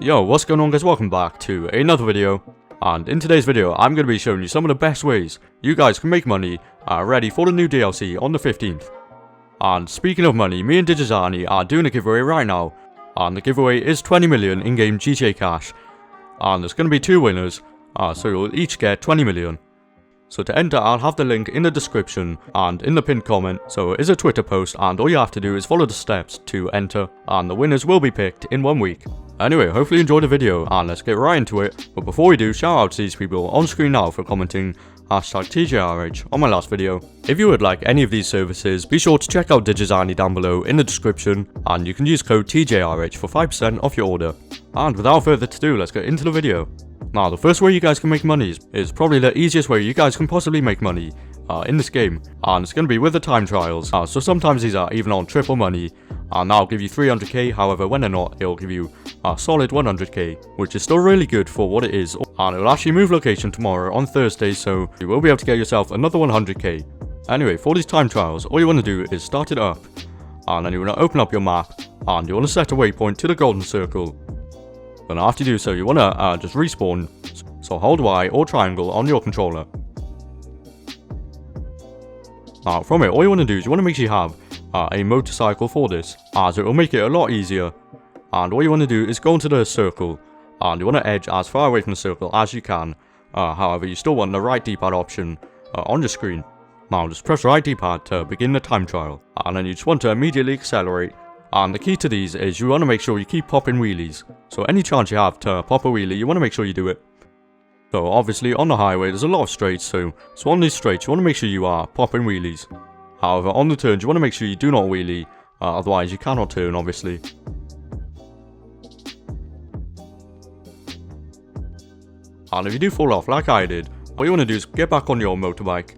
Yo, what's going on guys, welcome back to another video, and in today's video I'm going to be showing you some of the best ways you guys can make money ready for the new DLC on the 15th. And speaking of money, me and TJRH are doing a giveaway right now, and the giveaway is 20 million in-game GTA cash, and there's going to be two winners, so you'll each get 20 million. So to enter, I'll have the link in the description and in the pinned comment, so it is a Twitter post and all you have to do is follow the steps to enter, and the winners will be picked in 1 week. Anyway, hopefully you enjoyed the video and let's get right into it, but before we do, shout out to these people on screen now for commenting #TJRH on my last video. If you would like any of these services, be sure to check out TJRH down below in the description, and you can use code TJRH for 5% off your order. And without further ado, let's get into the video. Now, the first way you guys can make money is probably the easiest way you guys can possibly make money in this game, and it's going to be with the time trials. So sometimes these are even on triple money, and that'll give you 300k, however when they're not, it'll give you a solid 100k, which is still really good for what it is, and it will actually move location tomorrow on Thursday, so you will be able to get yourself another 100k. Anyway, for these time trials, all you want to do is start it up, and then you want to open up your map, and you want to set a waypoint to the golden circle. Then after you do so, you want to just respawn, so hold Y or triangle on your controller. Now from it, all you want to do is you want to make sure you have a motorcycle for this, as it will make it a lot easier. And all you want to do is go into the circle, and you want to edge as far away from the circle as you can. However, you still want the right D-pad option on your screen. Now just press right D-pad to begin the time trial, and then you just want to immediately accelerate. And the key to these is you want to make sure you keep popping wheelies. So any chance you have to pop a wheelie, you want to make sure you do it. So obviously on the highway there's a lot of straights, so on these straights you want to make sure you are popping wheelies. However, on the turns you want to make sure you do not wheelie, otherwise you cannot turn obviously. And if you do fall off like I did, what you want to do is get back on your motorbike,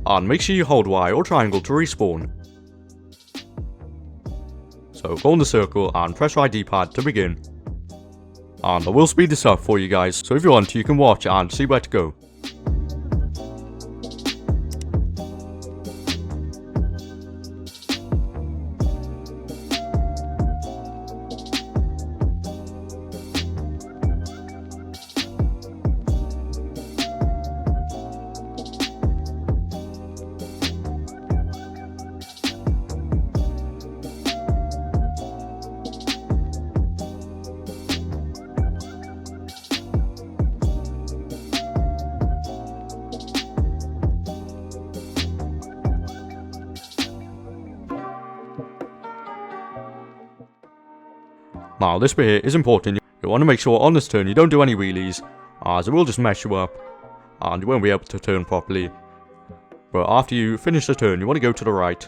and make sure you hold Y or triangle to respawn. So go in the circle and press right D-pad to begin. And I will speed this up for you guys, so if you want you can watch and see where to go. Now this bit here is important. You want to make sure on this turn you don't do any wheelies, as it will just mess you up and you won't be able to turn properly. But after you finish the turn you want to go to the right,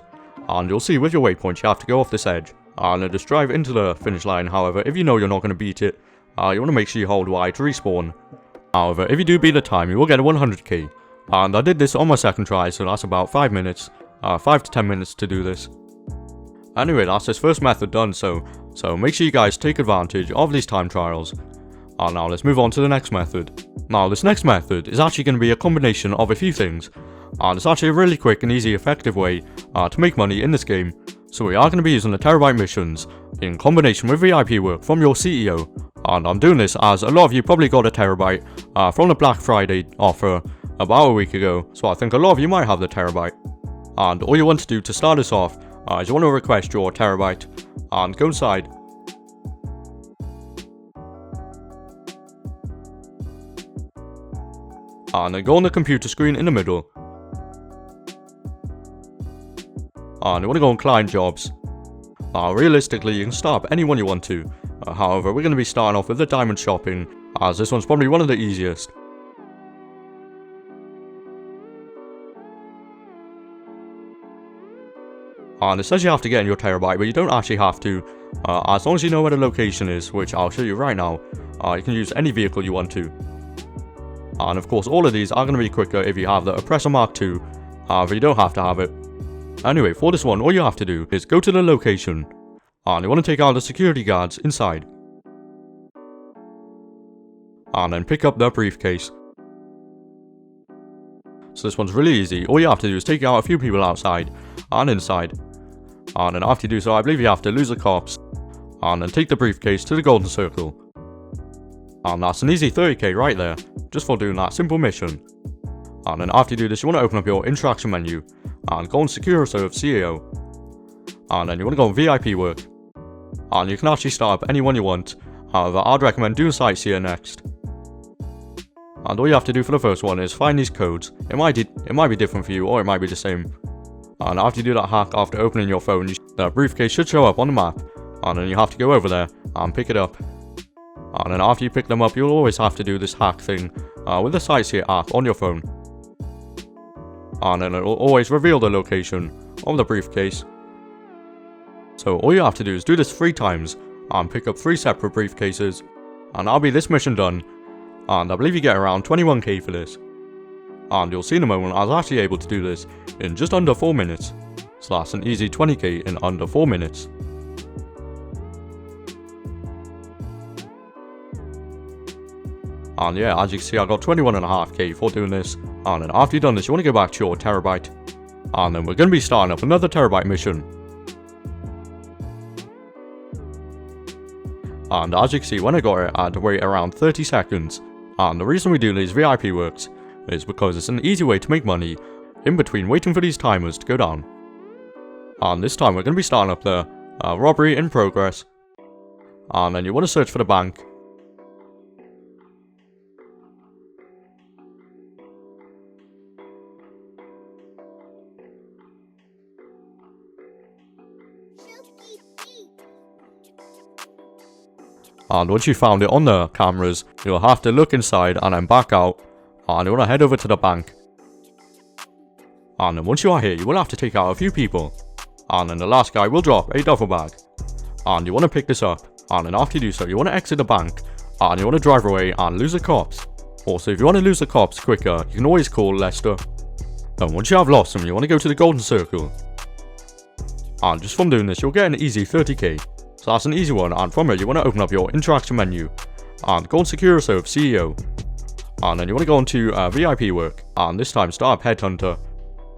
and you'll see with your waypoint you have to go off this edge and just drive into the finish line. However, if you know you're not going to beat it, you want to make sure you hold Y to respawn. However, if you do beat the time you will get a 100k, and I did this on my second try, so that's about 5 minutes, 5 to 10 minutes to do this. Anyway, that's this first method done, so make sure you guys take advantage of these time trials. And now let's move on to the next method. Now this next method is actually going to be a combination of a few things, and it's actually a really quick and easy effective way to make money in this game. So we are going to be using the Terabyte missions in combination with VIP work from your CEO, and I'm doing this as a lot of you probably got a Terabyte from the Black Friday offer about a week ago, so I think a lot of you might have the Terabyte. And all you want to do to start this off is you want to request your Terabyte and go inside. And then go on the computer screen in the middle. And you want to go on client jobs. Realistically you can start up anyone you want to. However, we're going to be starting off with the diamond shopping, as this one's probably one of the easiest. And it says you have to get in your Terabyte, but you don't actually have to, as long as you know where the location is, which I'll show you right now. You can use any vehicle you want to. And of course all of these are going to be quicker if you have the Oppressor Mark II, however you don't have to have it. Anyway, for this one all you have to do is go to the location, and you want to take out the security guards inside. And then pick up their briefcase. So this one's really easy, all you have to do is take out a few people outside and inside. And then after you do so, I believe you have to lose the cops, and then take the briefcase to the golden circle. And that's an easy 30k right there, just for doing that simple mission. And then after you do this, you want to open up your interaction menu, and go on Secure Serve CEO. And then you want to go on VIP work. And you can actually start up anyone you want, however I'd recommend doing Sightseer next. And all you have to do for the first one is find these codes. It might be different for you, or it might be the same. And after you do that hack, after opening your phone, the briefcase should show up on the map. And then you have to go over there and pick it up. And then after you pick them up, you'll always have to do this hack thing with the Sightseer app on your phone. And then it will always reveal the location of the briefcase. So all you have to do is do this 3 times and pick up 3 separate briefcases. And that'll be this mission done. And I believe you get around 21k for this. And you'll see in a moment I was actually able to do this in just under 4 minutes. So that's an easy 20k in under 4 minutes. And yeah, as you can see, I got 21.5k for doing this. And then after you've done this, you want to go back to your Terabyte. And then we're going to be starting up another Terabyte mission. And as you can see, when I got it, I had to wait around 30 seconds. And the reason we do these VIP works is because it's an easy way to make money in between waiting for these timers to go down. And this time we're going to be starting up the robbery in progress. And then you want to search for the bank. And once you found it on the cameras, you'll have to look inside and then back out. And you want to head over to the bank. And then once you are here, you will have to take out a few people. And then the last guy will drop a duffel bag. And you want to pick this up. And then after you do so, you want to exit the bank. And you want to drive away and lose the cops. Also, if you want to lose the cops quicker, you can always call Lester. And once you have lost them, you want to go to the golden circle. And just from doing this, you'll get an easy 30k. So that's an easy one, and from here you want to open up your interaction menu and go on Secure Serve CEO. And then you want to go on to VIP work, and this time start up Headhunter.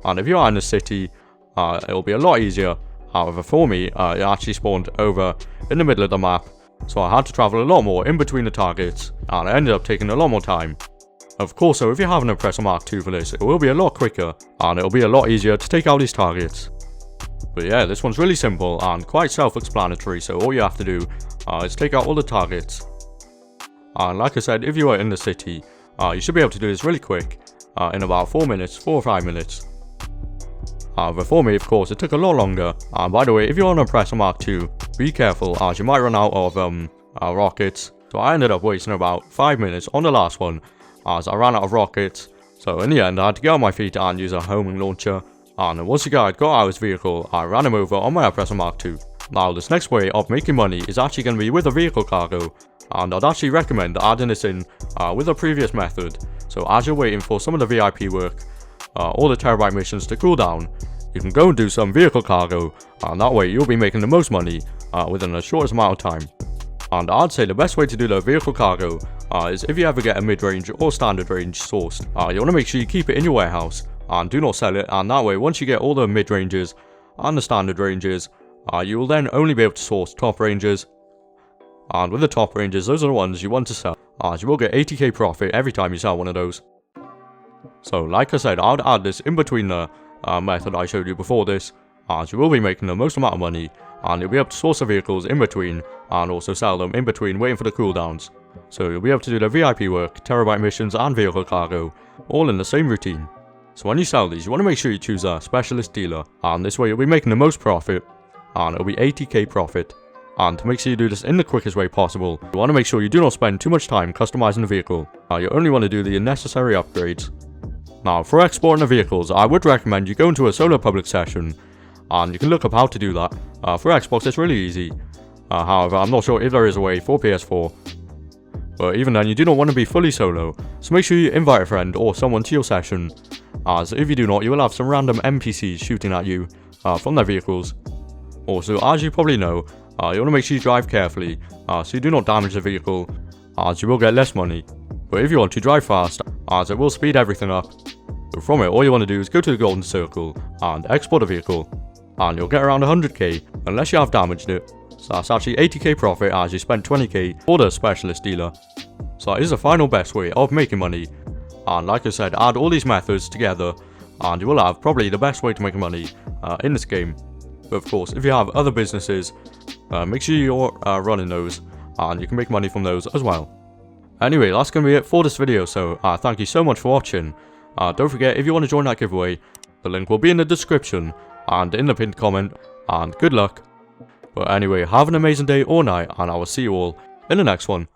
And if you are in the city, it'll be a lot easier. However, for me, it actually spawned over in the middle of the map, so I had to travel a lot more in between the targets, and it ended up taking a lot more time. Of course, so if you have an Oppressor Mark II for this, it will be a lot quicker, and it'll be a lot easier to take out these targets. But yeah, this one's really simple and quite self-explanatory, so all you have to do is take out all the targets. And like I said, if you are in the city, you should be able to do this really quick, in about 4 or 5 minutes. But for me, of course, it took a lot longer. And by the way, if you're on a Oppressor Mark II, be careful as you might run out of rockets. So I ended up wasting about 5 minutes on the last one as I ran out of rockets. So in the end, I had to get on my feet and use a homing launcher. And once the guy got out of his vehicle, I ran him over on my Oppressor Mark II. Now, this next way of making money is actually going to be with a vehicle cargo, and I'd actually recommend adding this in with the previous method. So as you're waiting for some of the VIP work, or the Terabyte missions to cool down, you can go and do some vehicle cargo, and that way you'll be making the most money within the shortest amount of time. And I'd say the best way to do the vehicle cargo is if you ever get a mid-range or standard range sourced, you want to make sure you keep it in your warehouse and do not sell it, and that way once you get all the mid-ranges and the standard ranges, you will then only be able to source top ranges. And with the top ranges, those are the ones you want to sell, as you will get 80k profit every time you sell one of those. So like I said, I would add this in between the method I showed you before this, as you will be making the most amount of money, and you'll be able to source the vehicles in between and also sell them in between waiting for the cooldowns. So you'll be able to do the VIP work, Terabyte missions and vehicle cargo all in the same routine. So when you sell these, you want to make sure you choose a specialist dealer, and this way you'll be making the most profit, and it'll be 80k profit. And to make sure you do this in the quickest way possible, you want to make sure you do not spend too much time customizing the vehicle. You only want to do the necessary upgrades. Now, for exporting the vehicles, I would recommend you go into a solo public session, and you can look up how to do that. For Xbox, it's really easy. However, I'm not sure if there is a way for PS4. But even then, you do not want to be fully solo, so make sure you invite a friend or someone to your session, as if you do not, you will have some random NPCs shooting at you from their vehicles. Also, as you probably know, you want to make sure you drive carefully, so you do not damage the vehicle, as you will get less money. But if you want to drive fast, as it will speed everything up. So from it, all you want to do is go to the golden circle and export a vehicle, and you'll get around 100k unless you have damaged it. So that's actually 80k profit as you spent 20k for the specialist dealer. So that is the final best way of making money. And like I said, add all these methods together and you will have probably the best way to make money in this game. But of course, if you have other businesses, make sure you're running those and you can make money from those as well. Anyway, that's going to be it for this video, so thank you so much for watching. Don't forget, if you want to join that giveaway, the link will be in the description and in the pinned comment, and good luck. But anyway, have an amazing day or night, and I will see you all in the next one.